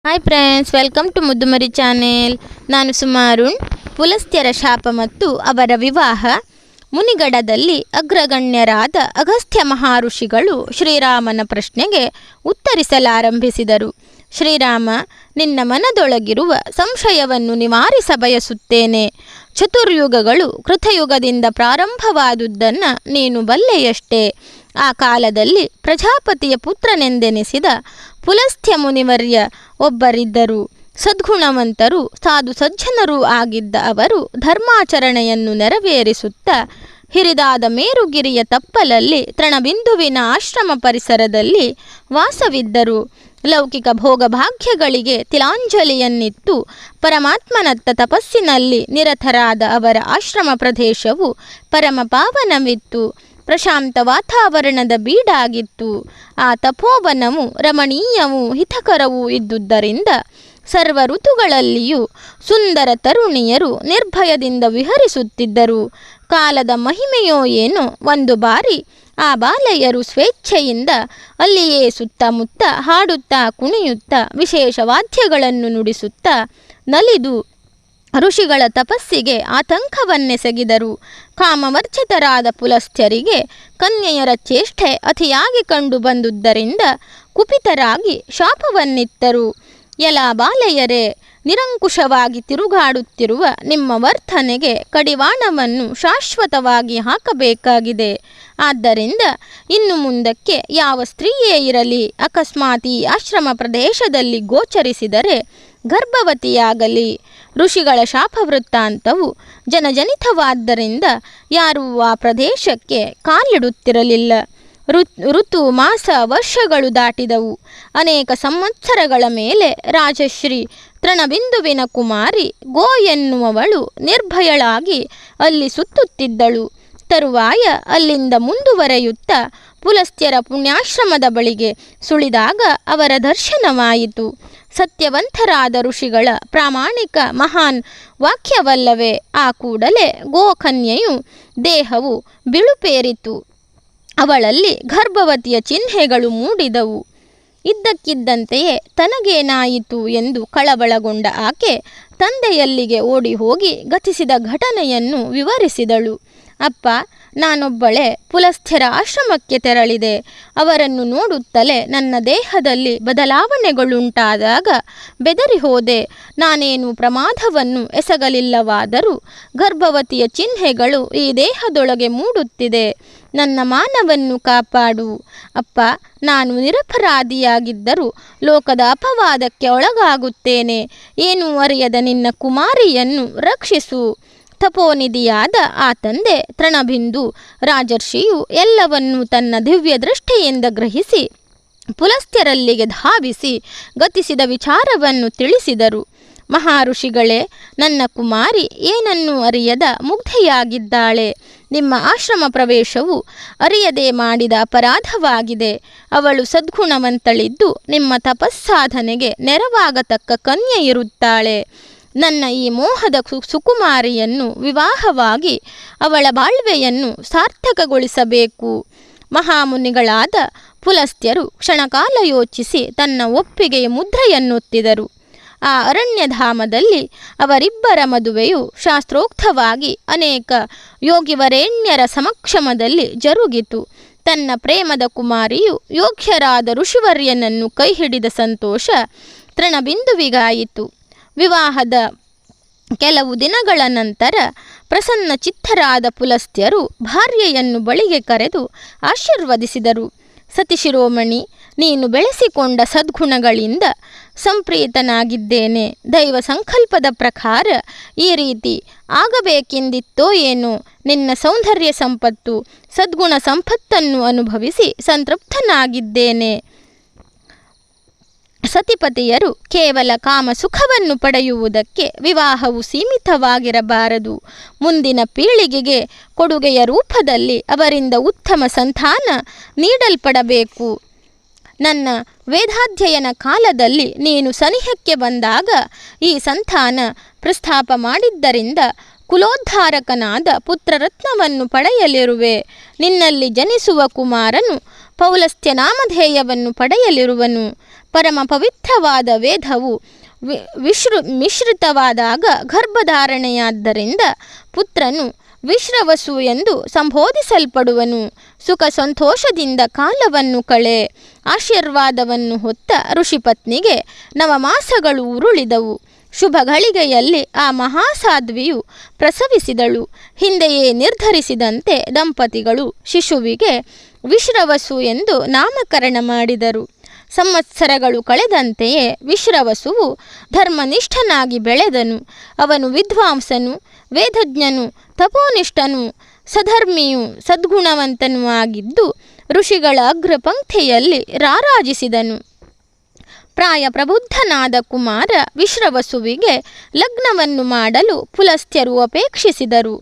Hi friends, welcome to Muddumari channel. ನಾನು ಸುಮಾರುಣ್. ಪುಲಸ್ತ್ಯರ ಶಾಪ ಮತ್ತು ಅವರ ವಿವಾಹ. ಮುನಿಗಡದಲ್ಲಿ ಅಗ್ರಗಣ್ಯರಾದ ಅಗಸ್ತ್ಯ ಮಹಾಋಷಿಗಳು ಶ್ರೀರಾಮನ ಪ್ರಶ್ನೆಗೆ ಉತ್ತರಿಸಲಾರಂಭಿಸಿದರು. ಶ್ರೀರಾಮ, ನಿನ್ನ ಮನದೊಳಗಿರುವ ಸಂಶಯವನ್ನು ನಿವಾರಿಸ ಬಯಸುತ್ತೇನೆ. ಚತುರ್ಯುಗಗಳು ಕೃತಯುಗದಿಂದ ಪ್ರಾರಂಭವಾದುದನ್ನು ನೀನು ಬಲ್ಲೆಯಷ್ಟೇ. ಆ ಕಾಲದಲ್ಲಿ ಪ್ರಜಾಪತಿಯ ಪುತ್ರನೆಂದೆನಿಸಿದ ಪುಲಸ್ತ್ಯ ಮುನಿವರ್ಯ ಒಬ್ಬರಿದ್ದರು. ಸದ್ಗುಣವಂತರು, ಸಾಧು ಸಜ್ಜನರೂ ಆಗಿದ್ದ ಅವರು ಧರ್ಮಾಚರಣೆಯನ್ನು ನೆರವೇರಿಸುತ್ತಾ ಹಿರಿದಾದ ಮೇರುಗಿರಿಯ ತಪ್ಪಲಲ್ಲಿ ತೃಣಬಿಂದುವಿನ ಆಶ್ರಮ ಪರಿಸರದಲ್ಲಿ ವಾಸವಿದ್ದರು. ಲೌಕಿಕ ಭೋಗಭಾಗ್ಯಗಳಿಗೆ ತಿಲಾಂಜಲಿಯನ್ನಿತ್ತು ಪರಮಾತ್ಮನತ್ತ ತಪಸ್ಸಿನಲ್ಲಿ ನಿರತರಾದ ಅವರ ಆಶ್ರಮ ಪ್ರದೇಶವು ಪರಮ ಪಾವನವಿತ್ತು. ಪ್ರಶಾಂತ ವಾತಾವರಣದ ಬೀಡಾಗಿತ್ತು. ಆ ತಪೋವನವು ರಮಣೀಯವೂ ಹಿತಕರವೂ ಇದ್ದುದರಿಂದ ಸರ್ವ ಋತುಗಳಲ್ಲಿಯೂ ಸುಂದರ ತರುಣಿಯರು ನಿರ್ಭಯದಿಂದ ವಿಹರಿಸುತ್ತಿದ್ದರು. ಕಾಲದ ಮಹಿಮೆಯೋ ಏನೋ, ಒಂದು ಬಾರಿ ಆ ಬಾಲೆಯರು ಸ್ವೇಚ್ಛೆಯಿಂದ ಅಲ್ಲಿಯೇ ಸುತ್ತಮುತ್ತ ಹಾಡುತ್ತಾ ಕುಣಿಯುತ್ತಾ ವಿಶೇಷ ವಾದ್ಯಗಳನ್ನು ನುಡಿಸುತ್ತಾ ನಲಿದು ಋಷಿಗಳ ತಪಸ್ಸಿಗೆ ಆತಂಕವನ್ನೆಸಗಿದರು. ಕಾಮವರ್ಜಿತರಾದ ಪುಲಸ್ತ್ಯರಿಗೆ ಕನ್ಯೆಯರ ಚೇಷ್ಟೆ ಅತಿಯಾಗಿ ಕಂಡು ಬಂದುದರಿಂದ ಕುಪಿತರಾಗಿ ಶಾಪವನ್ನಿತ್ತರು. ಎಲ ಬಾಲೆಯರೇ, ನಿರಂಕುಶವಾಗಿ ತಿರುಗಾಡುತ್ತಿರುವ ನಿಮ್ಮ ವರ್ತನೆಗೆ ಕಡಿವಾಣವನ್ನು ಶಾಶ್ವತವಾಗಿ ಹಾಕಬೇಕಾಗಿದೆ. ಆದ್ದರಿಂದ ಇನ್ನು ಮುಂದಕ್ಕೆ ಯಾವ ಸ್ತ್ರೀಯೇ ಇರಲಿ, ಅಕಸ್ಮಾತ್ ಈ ಆಶ್ರಮ ಪ್ರದೇಶದಲ್ಲಿ ಗೋಚರಿಸಿದರೆ ಗರ್ಭವತಿಯಾಗಲಿ. ಋಷಿಗಳ ಶಾಪವೃತ್ತಾಂತವು ಜನಜನಿತವಾದ್ದರಿಂದ ಯಾರೂ ಆ ಪ್ರದೇಶಕ್ಕೆ ಕಾಲಿಡುತ್ತಿರಲಿಲ್ಲ. ಋತು ಮಾಸ ವರ್ಷಗಳು ದಾಟಿದವು. ಅನೇಕ ಸಂವತ್ಸರಗಳ ಮೇಲೆ ರಾಜಶ್ರೀ ತೃಣಬಿಂದುವಿನ ಕುಮಾರಿ ಗೋ ಎನ್ನುವವಳು ನಿರ್ಭಯಳಾಗಿ ಅಲ್ಲಿ ಸುತ್ತುತ್ತಿದ್ದಳು. ತರುವಾಯ ಅಲ್ಲಿಂದ ಮುಂದುವರೆಯುತ್ತಾ ಪುಲಸ್ತ್ಯರ ಪುಣ್ಯಾಶ್ರಮದ ಬಳಿಗೆ ಸುಳಿದಾಗ ಅವರ ದರ್ಶನವಾಯಿತು. ಸತ್ಯವಂತರಾದ ಋಷಿಗಳ ಪ್ರಾಮಾಣಿಕ ಮಹಾನ್ ವಾಕ್ಯವಲ್ಲವೇ. ಆ ಕೂಡಲೇ ಗೋಕನ್ಯೆಯು ದೇಹವು ಬಿಳುಪೇರಿತು. ಅವಳಲ್ಲಿ ಗರ್ಭವತಿಯ ಚಿಹ್ನೆಗಳು ಮೂಡಿದವು. ಇದ್ದಕ್ಕಿದ್ದಂತೆಯೇ ತನಗೇನಾಯಿತು ಎಂದು ಕಳವಳಗೊಂಡ ಆಕೆ ತಂದೆಯಲ್ಲಿಗೆ ಓಡಿ ಹೋಗಿ ಗತಿಸಿದ ಘಟನೆಯನ್ನು ವಿವರಿಸಿದಳು. ಅಪ್ಪ, ನಾನೊಬ್ಬಳೇ ಪುಲಸ್ತ್ಯರ ಆಶ್ರಮಕ್ಕೆ ತೆರಳಿದೆ. ಅವರನ್ನು ನೋಡುತ್ತಲೇ ನನ್ನ ದೇಹದಲ್ಲಿ ಬದಲಾವಣೆಗಳುಂಟಾದಾಗ ಬೆದರಿ ಹೋದೆ. ನಾನೇನು ಪ್ರಮಾದವನ್ನು ಎಸಗಲಿಲ್ಲವಾದರೂ ಗರ್ಭವತಿಯ ಚಿಹ್ನೆಗಳು ಈ ದೇಹದೊಳಗೆ ಮೂಡುತ್ತಿದೆ. ನನ್ನ ಮಾನವನ್ನು ಕಾಪಾಡು ಅಪ್ಪ. ನಾನು ನಿರಪರಾಧಿಯಾಗಿದ್ದರೂ ಲೋಕದ ಅಪವಾದಕ್ಕೆ ಒಳಗಾಗುತ್ತೇನೆ. ಏನೂ ಅರಿಯದ ನಿನ್ನ ಕುಮಾರಿಯನ್ನು ರಕ್ಷಿಸು. ತಪೋನಿಧಿಯಾದ ಆ ತಂದೆ ತೃಣಬಿಂದು ರಾಜರ್ಷಿಯು ಎಲ್ಲವನ್ನೂ ತನ್ನ ದಿವ್ಯ ದೃಷ್ಟಿಯಿಂದ ಗ್ರಹಿಸಿ ಪುಲಸ್ತ್ಯರಲ್ಲಿಗೆ ಧಾವಿಸಿ ಗತಿಸಿದ ವಿಚಾರವನ್ನು ತಿಳಿಸಿದರು. ಮಹಾಋಷಿಗಳೇ, ನನ್ನ ಕುಮಾರಿ ಏನನ್ನೂ ಅರಿಯದ ಮುಗ್ಧೆಯಾಗಿದ್ದಾಳೆ. ನಿಮ್ಮ ಆಶ್ರಮ ಪ್ರವೇಶವು ಅರಿಯದೆ ಮಾಡಿದ ಅಪರಾಧವಾಗಿದೆ. ಅವಳು ಸದ್ಗುಣವಂತಳಿದ್ದು ನಿಮ್ಮ ತಪಸ್ಸಾಧನೆಗೆ ನೆರವಾಗತಕ್ಕ ಕನ್ಯೆ ಇರುತ್ತಾಳೆ. ನನ್ನ ಈ ಮೋಹದ ಸುಕುಮಾರಿಯನ್ನು ವಿವಾಹವಾಗಿ ಅವಳ ಬಾಳ್ವೆಯನ್ನು ಸಾರ್ಥಕಗೊಳಿಸಬೇಕು. ಮಹಾಮುನಿಗಳಾದ ಪುಲಸ್ತ್ಯರು ಕ್ಷಣಕಾಲ ಯೋಚಿಸಿ ತನ್ನ ಒಪ್ಪಿಗೆಯ ಮುದ್ರೆಯನ್ನೊತ್ತಿದರು. ಆ ಅರಣ್ಯಧಾಮದಲ್ಲಿ ಅವರಿಬ್ಬರ ಮದುವೆಯು ಶಾಸ್ತ್ರೋಕ್ತವಾಗಿ ಅನೇಕ ಯೋಗಿವರೇಣ್ಯರ ಸಮಕ್ಷಮದಲ್ಲಿ ಜರುಗಿತು. ತನ್ನ ಪ್ರೇಮದ ಕುಮಾರಿಯು ಯೋಗ್ಯರಾದ ಋಷಿವರ್ಯನನ್ನು ಕೈ ಹಿಡಿದ ಸಂತೋಷ ತೃಣಬಿಂದುವಿಗಾಯಿತು. ವಿವಾಹದ ಕೆಲವು ದಿನಗಳ ನಂತರ ಪ್ರಸನ್ನ ಚಿತ್ತರಾದ ಪುಲಸ್ತ್ಯರು ಭಾರ್ಯೆಯನ್ನು ಬಳಿಗೆ ಕರೆದು ಆಶೀರ್ವದಿಸಿದರು. ಸತಿಶಿರೋಮಣಿ, ನೀನು ಬೆಳೆಸಿಕೊಂಡ ಸದ್ಗುಣಗಳಿಂದ ಸಂಪ್ರೀತನಾಗಿದ್ದೇನೆ. ದೈವ ಸಂಕಲ್ಪದ ಪ್ರಕಾರ ಈ ರೀತಿ ಆಗಬೇಕೆಂದಿತ್ತೋ ಏನೋ. ನಿನ್ನ ಸೌಂದರ್ಯ ಸಂಪತ್ತು, ಸದ್ಗುಣ ಸಂಪತ್ತನ್ನು ಅನುಭವಿಸಿ ಸಂತೃಪ್ತನಾಗಿದ್ದೇನೆ. ಸತಿಪತಿಯರು ಕೇವಲ ಕಾಮ ಸುಖವನ್ನು ಪಡೆಯುವುದಕ್ಕೆ ವಿವಾಹವು ಸೀಮಿತವಾಗಿರಬಾರದು. ಮುಂದಿನ ಪೀಳಿಗೆಗೆ ಕೊಡುಗೆಯ ರೂಪದಲ್ಲಿ ಅವರಿಂದ ಉತ್ತಮ ಸಂತಾನ ನೀಡಲ್ಪಡಬೇಕು. ನನ್ನ ವೇದಾಧ್ಯಯನ ಕಾಲದಲ್ಲಿ ನೀನು ಸನಿಹಕ್ಕೆ ಬಂದಾಗ ಈ ಸಂತಾನ ಪ್ರಸ್ತಾಪ ಮಾಡಿದ್ದರಿಂದ ಕುಲೋದ್ಧಾರಕನಾದ ಪುತ್ರರತ್ನವನ್ನು ಪಡೆಯಲಿರುವೆ. ನಿನ್ನಲ್ಲಿ ಜನಿಸುವ ಕುಮಾರನು ಪೌಲಸ್ತ್ಯ ನಾಮಧೇಯವನ್ನು ಪಡೆಯಲಿರುವನು. ಪರಮ ಪವಿತ್ರವಾದ ವೇದವು ಮಿಶ್ರಿತವಾದಾಗ ಗರ್ಭಧಾರಣೆಯಾದ್ದರಿಂದ ಪುತ್ರನು ವಿಶ್ರವಸು ಎಂದು ಸಂಬೋಧಿಸಲ್ಪಡುವನು. ಸುಖ ಸಂತೋಷದಿಂದ ಕಾಲವನ್ನು ಕಳೆ ಆಶೀರ್ವಾದವನ್ನು ಹೊತ್ತ ಋಷಿಪತ್ನಿಗೆ ನವಮಾಸಗಳು ಉರುಳಿದವು. ಶುಭ ಗಳಿಗೆಯಲ್ಲಿ ಆ ಮಹಾಸಾಧ್ವಿಯು ಪ್ರಸವಿಸಿದಳು. ಹಿಂದೆಯೇ ನಿರ್ಧರಿಸಿದಂತೆ ದಂಪತಿಗಳು ಶಿಶುವಿಗೆ ವಿಶ್ರವಸು ಎಂದು ನಾಮಕರಣ ಮಾಡಿದರು. ಸಂವತ್ಸರಗಳು ಕಳೆದಂತೆಯೇ ವಿಶ್ರವಸುವು ಧರ್ಮನಿಷ್ಠನಾಗಿ ಬೆಳೆದನು. ಅವನು ವಿದ್ವಾಂಸನು, ವೇದಜ್ಞನು, ತಪೋನಿಷ್ಠನು, ಸಧರ್ಮಿಯೂ ಸದ್ಗುಣವಂತನೂ ಆಗಿದ್ದು ಋಷಿಗಳ ಅಗ್ರಪಂಕ್ತಿಯಲ್ಲಿ ರಾರಾಜಿಸಿದನು. ಪ್ರಾಯ ಪ್ರಬುದ್ಧನಾದ ಕುಮಾರ ವಿಶ್ರವಸುವಿಗೆ ಲಗ್ನವನ್ನು ಮಾಡಲು ಪುಲಸ್ತ್ಯರು ಅಪೇಕ್ಷಿಸಿದರು.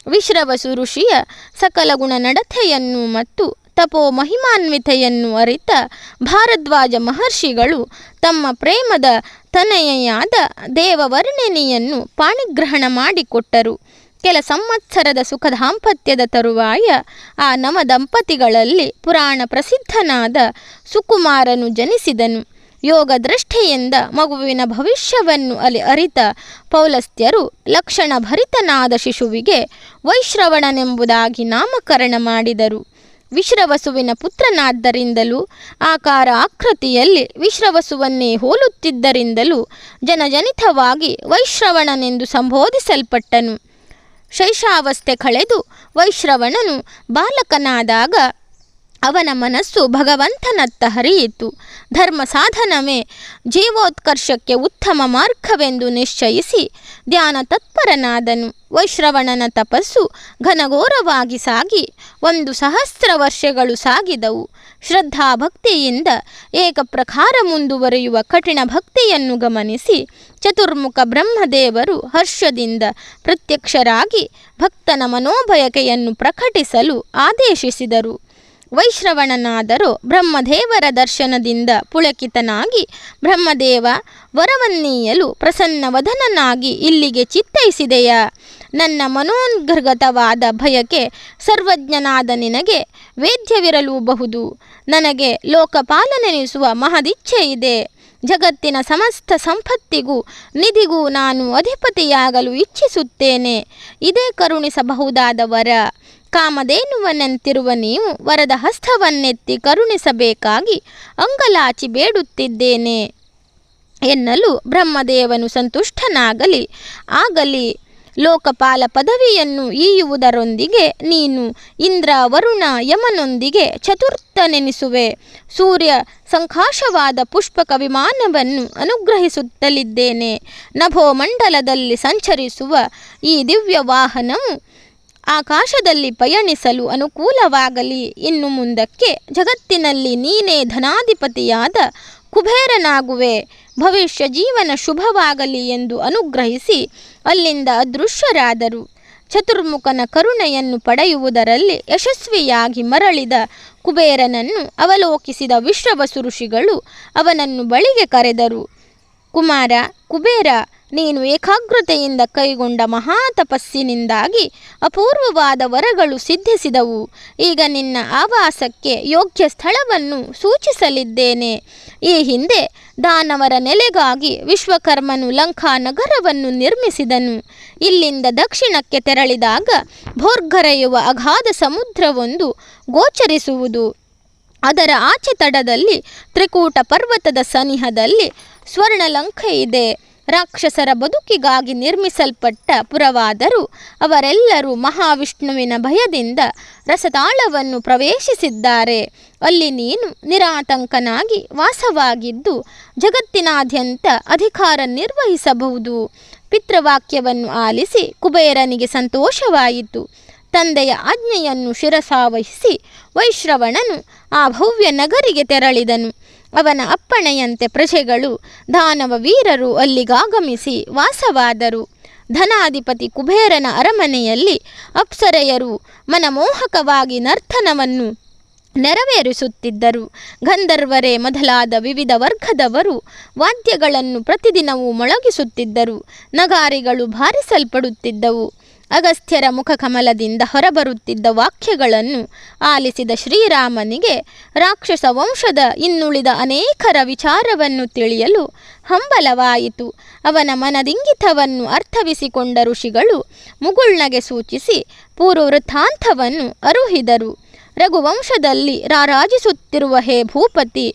ವಿಶ್ರವಸು ಋಷಿಯ ಸಕಲ ಗುಣ ನಡತೆಯನ್ನು ಮತ್ತು ತಪೋ ಮಹಿಮಾನ್ವಿತೆಯನ್ನು ಅರಿತ ಭಾರದ್ವಾಜ ಮಹರ್ಷಿಗಳು ತಮ್ಮ ಪ್ರೇಮದ ತನಯೆಯಾದ ದೇವವರ್ಣಿನಿಯನ್ನು ಪಾಣಿಗ್ರಹಣ ಮಾಡಿಕೊಟ್ಟರು. ಕೆಲ ಸಂವತ್ಸರದ ಸುಖ ದಾಂಪತ್ಯದ ತರುವಾಯ ಆ ನವ ದಂಪತಿಗಳಲ್ಲಿ ಪುರಾಣ ಪ್ರಸಿದ್ಧನಾದ ಸುಕುಮಾರನು ಜನಿಸಿದನು. ಯೋಗ ದೃಷ್ಟಿಯಿಂದ ಮಗುವಿನ ಭವಿಷ್ಯವನ್ನು ಅರಿತ ಪೌಲಸ್ತ್ಯರು ಲಕ್ಷಣ ಭರಿತನಾದ ಶಿಶುವಿಗೆ ವೈಶ್ರವಣನೆಂಬುದಾಗಿ ನಾಮಕರಣ ಮಾಡಿದರು. ವಿಶ್ರವಸುವಿನ ಪುತ್ರನಾದ್ದರಿಂದಲೂ ಆಕಾರ ಆಕೃತಿಯಲ್ಲಿ ವಿಶ್ರವಸುವನ್ನೇ ಹೋಲುತ್ತಿದ್ದರಿಂದಲೂ ಜನಜನಿತವಾಗಿ ವೈಶ್ರವಣನೆಂದು ಸಂಬೋಧಿಸಲ್ಪಟ್ಟನು. ಶೈಶಾವಸ್ಥೆ ಕಳೆದು ವೈಶ್ರವಣನು ಬಾಲಕನಾದಾಗ ಅವನ ಮನಸ್ಸು ಭಗವಂತನತ್ತ ಹರಿಯಿತು. ಧರ್ಮ ಸಾಧನವೇ ಜೀವೋತ್ಕರ್ಷಕ್ಕೆ ಉತ್ತಮ ಮಾರ್ಗವೆಂದು ನಿಶ್ಚಯಿಸಿ ಧ್ಯಾನ ತತ್ಪರನಾದನು. ವೈಶ್ರವಣನ ತಪಸ್ಸು ಘನಘೋರವಾಗಿ ಸಾಗಿ 1,000 ವರ್ಷಗಳು ಸಾಗಿದವು. ಶ್ರದ್ಧಾಭಕ್ತಿಯಿಂದ ಏಕಪ್ರಕಾರ ಮುಂದುವರಿಯುವ ಕಠಿಣ ಭಕ್ತಿಯನ್ನು ಗಮನಿಸಿ ಚತುರ್ಮುಖ ಬ್ರಹ್ಮದೇವರು ಹರ್ಷದಿಂದ ಪ್ರತ್ಯಕ್ಷರಾಗಿ ಭಕ್ತನ ಮನೋಬಯಕೆಯನ್ನು ಪ್ರಕಟಿಸಲು ಆದೇಶಿಸಿದರು. ವೈಶ್ರವಣನಾದರೂ ಬ್ರಹ್ಮದೇವರ ದರ್ಶನದಿಂದ ಪುಳಕಿತನಾಗಿ ಬ್ರಹ್ಮದೇವ ವರವನ್ನೀಯಲು ಪ್ರಸನ್ನವದನನಾಗಿ ಇಲ್ಲಿಗೆ ಚಿತ್ತೈಸಿದೆಯಾ? ನನ್ನ ಮನೋನ್ಗತವಾದ ಭಯಕ್ಕೆ ಸರ್ವಜ್ಞನಾದ ನಿನಗೆ ವೇದ್ಯವಿರಲೂಬಹುದು. ನನಗೆ ಲೋಕಪಾಲನೆನಿಸುವ ಮಹದಿಚ್ಛೆ ಇದೆ. ಜಗತ್ತಿನ ಸಮಸ್ತ ಸಂಪತ್ತಿಗೂ ನಿಧಿಗೂ ನಾನು ಅಧಿಪತಿಯಾಗಲು ಇಚ್ಛಿಸುತ್ತೇನೆ. ಇದೇ ಕರುಣಿಸಬಹುದಾದ ವರ. ಕಾಮಧೇನುವನಂತಿರುವ ನೀವು ವರದ ಹಸ್ತವನ್ನೆತ್ತಿ ಕರುಣಿಸಬೇಕಾಗಿ ಅಂಗಲಾಚಿ ಬೇಡುತ್ತಿದ್ದೇನೆ ಎನ್ನಲು ಬ್ರಹ್ಮದೇವನು ಆಗಲಿ ಲೋಕಪಾಲ ಪದವಿಯನ್ನು ಈಯುವುದರೊಂದಿಗೆ ನೀನು ಇಂದ್ರ ವರುಣ ಯಮನೊಂದಿಗೆ ಚತುರ್ಥನೆನಿಸುವೆ. ಸೂರ್ಯ ಸಂಕಾಶವಾದ ಪುಷ್ಪಕ ವಿಮಾನವನ್ನು ಅನುಗ್ರಹಿಸುತ್ತಲಿದ್ದೇನೆ. ನಭೋಮಂಡಲದಲ್ಲಿ ಸಂಚರಿಸುವ ಈ ದಿವ್ಯ ವಾಹನವು ಆಕಾಶದಲ್ಲಿ ಪಯಣಿಸಲು ಅನುಕೂಲವಾಗಲಿ. ಇನ್ನು ಮುಂದಕ್ಕೆ ಜಗತ್ತಿನಲ್ಲಿ ನೀನೇ ಧನಾಧಿಪತಿಯಾದ ಕುಬೇರನಾಗುವೆ. ಭವಿಷ್ಯ ಜೀವನ ಶುಭವಾಗಲಿ ಎಂದು ಅನುಗ್ರಹಿಸಿ ಅಲ್ಲಿಂದ ಅದೃಶ್ಯರಾದರು. ಚತುರ್ಮುಖನ ಕರುಣೆಯನ್ನು ಪಡೆಯುವುದರಲ್ಲಿ ಯಶಸ್ವಿಯಾಗಿ ಮರಳಿದ ಕುಬೇರನನ್ನು ಅವಲೋಕಿಸಿದ ವಿಶ್ರವಸು ಋಷಿಗಳು ಅವನನ್ನು ಬಳಿಗೆ ಕರೆದರು. ಕುಮಾರ ಕುಬೇರ, ನೀನು ಏಕಾಗ್ರತೆಯಿಂದ ಕೈಗೊಂಡ ಮಹಾತಪಸ್ಸಿನಿಂದಾಗಿ ಅಪೂರ್ವವಾದ ವರಗಳು ಸಿದ್ಧಿಸಿದವು. ಈಗ ನಿನ್ನ ಆವಾಸಕ್ಕೆ ಯೋಗ್ಯ ಸ್ಥಳವನ್ನು ಸೂಚಿಸಲಿದ್ದೇನೆ. ಈ ಹಿಂದೆ ದಾನವರ ನೆಲೆಗಾಗಿ ವಿಶ್ವಕರ್ಮನು ಲಂಕಾ ನಗರವನ್ನು ನಿರ್ಮಿಸಿದನು. ಇಲ್ಲಿಂದ ದಕ್ಷಿಣಕ್ಕೆ ತೆರಳಿದಾಗ ಭೋರ್ಗರೆಯುವ ಅಗಾಧ ಸಮುದ್ರವೊಂದು ಗೋಚರಿಸುವುದು. ಅದರ ಆಚೆ ತಡದಲ್ಲಿ ತ್ರಿಕೂಟ ಪರ್ವತದ ಸನಿಹದಲ್ಲಿ ಸ್ವರ್ಣಲಂಕೆ ಇದೆ. ರಾಕ್ಷಸರ ಬದುಕಿಗಾಗಿ ನಿರ್ಮಿಸಲ್ಪಟ್ಟ ಪುರವಾದರೂ ಅವರೆಲ್ಲರೂ ಮಹಾವಿಷ್ಣುವಿನ ಭಯದಿಂದ ರಸತಾಳವನ್ನು ಪ್ರವೇಶಿಸಿದ್ದಾರೆ. ಅಲ್ಲಿ ನೀನು ನಿರಾತಂಕನಾಗಿ ವಾಸವಾಗಿದ್ದು ಜಗತ್ತಿನಾದ್ಯಂತ ಅಧಿಕಾರ ನಿರ್ವಹಿಸಬಹುದು. ಪಿತೃವಾಕ್ಯವನ್ನು ಆಲಿಸಿ ಕುಬೇರನಿಗೆ ಸಂತೋಷವಾಯಿತು. ತಂದೆಯ ಆಜ್ಞೆಯನ್ನು ಶಿರಸಾವಹಿಸಿ ವೈಶ್ರವಣನು ಆ ಭವ್ಯ ನಗರಿಗೆ ತೆರಳಿದನು. ಅವನ ಅಪ್ಪಣೆಯಂತೆ ಪ್ರಜೆಗಳು ದಾನವ ವೀರರು ಅಲ್ಲಿಗಾಗಮಿಸಿ ವಾಸವಾದರು. ಧನಾಧಿಪತಿ ಕುಬೇರನ ಅರಮನೆಯಲ್ಲಿ ಅಪ್ಸರೆಯರು ಮನಮೋಹಕವಾಗಿ ನರ್ತನವನ್ನು ನೆರವೇರಿಸುತ್ತಿದ್ದರು. ಗಂಧರ್ವರೇ ಮೊದಲಾದ ವಿವಿಧ ವರ್ಗದವರು ವಾದ್ಯಗಳನ್ನು ಪ್ರತಿದಿನವೂ ಮೊಳಗಿಸುತ್ತಿದ್ದರು. ನಗಾರಿಗಳು ಬಾರಿಸಲ್ಪಡುತ್ತಿದ್ದವು. ಅಗಸ್ತ್ಯರ ಮುಖಕಮಲದಿಂದ ಹೊರಬರುತ್ತಿದ್ದ ವಾಕ್ಯಗಳನ್ನು ಆಲಿಸಿದ ಶ್ರೀರಾಮನಿಗೆ ರಾಕ್ಷಸ ವಂಶದ ಇನ್ನುಳಿದ ಅನೇಕರ ವಿಚಾರವನ್ನು ತಿಳಿಯಲು ಹಂಬಲವಾಯಿತು. ಅವನ ಮನದಿಂಗಿತವನ್ನು ಅರ್ಥವಿಸಿಕೊಂಡ ಋಷಿಗಳು ಮುಗುಳ್ನಗೆ ಸೂಚಿಸಿ ಪೂರ್ವವೃತ್ತಾಂತವನ್ನು ಅರುಹಿದರು. ರಘುವಂಶದಲ್ಲಿ ರಾರಾಜಿಸುತ್ತಿರುವ ಹೇ ಭೂಪತಿ,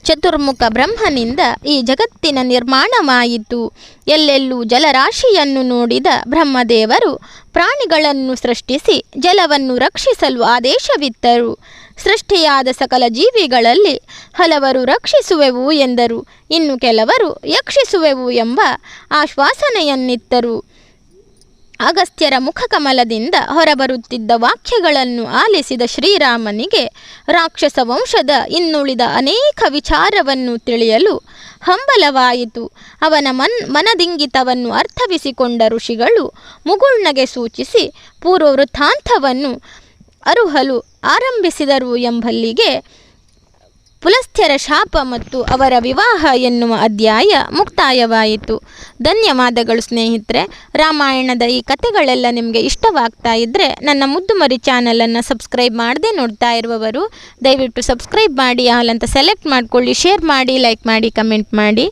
ಚತುರ್ಮುಖ ಬ್ರಹ್ಮನಿಂದ ಈ ಜಗತ್ತಿನ ನಿರ್ಮಾಣವಾಯಿತು. ಎಲ್ಲೆಲ್ಲೂ ಜಲರಾಶಿಯನ್ನು ನೋಡಿದ ಬ್ರಹ್ಮದೇವರು ಪ್ರಾಣಿಗಳನ್ನು ಸೃಷ್ಟಿಸಿ ಜಲವನ್ನು ರಕ್ಷಿಸಲು ಆದೇಶವಿತ್ತರು. ಸೃಷ್ಟಿಯಾದ ಸಕಲ ಜೀವಿಗಳಲ್ಲಿ ಹಲವರು ರಕ್ಷಿಸುವೆವು ಎಂದರು, ಇನ್ನು ಕೆಲವರು ಯಕ್ಷಿಸುವೆವು ಎಂಬ ಆಶ್ವಾಸನೆಯನ್ನಿತ್ತರು. ಅಗಸ್ತ್ಯರ ಮುಖಕಮಲದಿಂದ ಹೊರಬರುತ್ತಿದ್ದ ವಾಕ್ಯಗಳನ್ನು ಆಲಿಸಿದ ಶ್ರೀರಾಮನಿಗೆ ರಾಕ್ಷಸ ವಂಶದ ಇನ್ನುಳಿದ ಅನೇಕ ವಿಚಾರವನ್ನು ತಿಳಿಯಲು ಹಂಬಲವಾಯಿತು. ಅವನ ಮನದಿಂಗಿತವನ್ನು ಅರ್ಥವಿಸಿಕೊಂಡ ಋಷಿಗಳು ಮುಗುಳ್ನಗೆ ಸೂಚಿಸಿ ಪೂರ್ವವೃತ್ತಾಂತವನ್ನು ಅರುಹಲು ಆರಂಭಿಸಿದರು ಎಂಬಲ್ಲಿಗೆ ಪುಲಸ್ತ್ಯರ ಶಾಪ ಮತ್ತು ಅವರ ವಿವಾಹ ಎನ್ನುವ ಅಧ್ಯಾಯ ಮುಕ್ತಾಯವಾಯಿತು. ಧನ್ಯವಾದಗಳು ಸ್ನೇಹಿತರೆ. ರಾಮಾಯಣದ ಈ ಕಥೆಗಳೆಲ್ಲ ನಿಮಗೆ ಇಷ್ಟವಾಗ್ತಾ ಇದ್ದರೆ ನನ್ನ ಮುದ್ದುಮರಿ ಚಾನಲನ್ನು ಸಬ್ಸ್ಕ್ರೈಬ್ ಮಾಡದೆ ನೋಡ್ತಾ ಇರುವವರು ದಯವಿಟ್ಟು ಸಬ್ಸ್ಕ್ರೈಬ್ ಮಾಡಿ, ಆಲ್ ಅಂತ ಸೆಲೆಕ್ಟ್ ಮಾಡಿಕೊಳ್ಳಿ, ಶೇರ್ ಮಾಡಿ, ಲೈಕ್ ಮಾಡಿ, ಕಮೆಂಟ್ ಮಾಡಿ.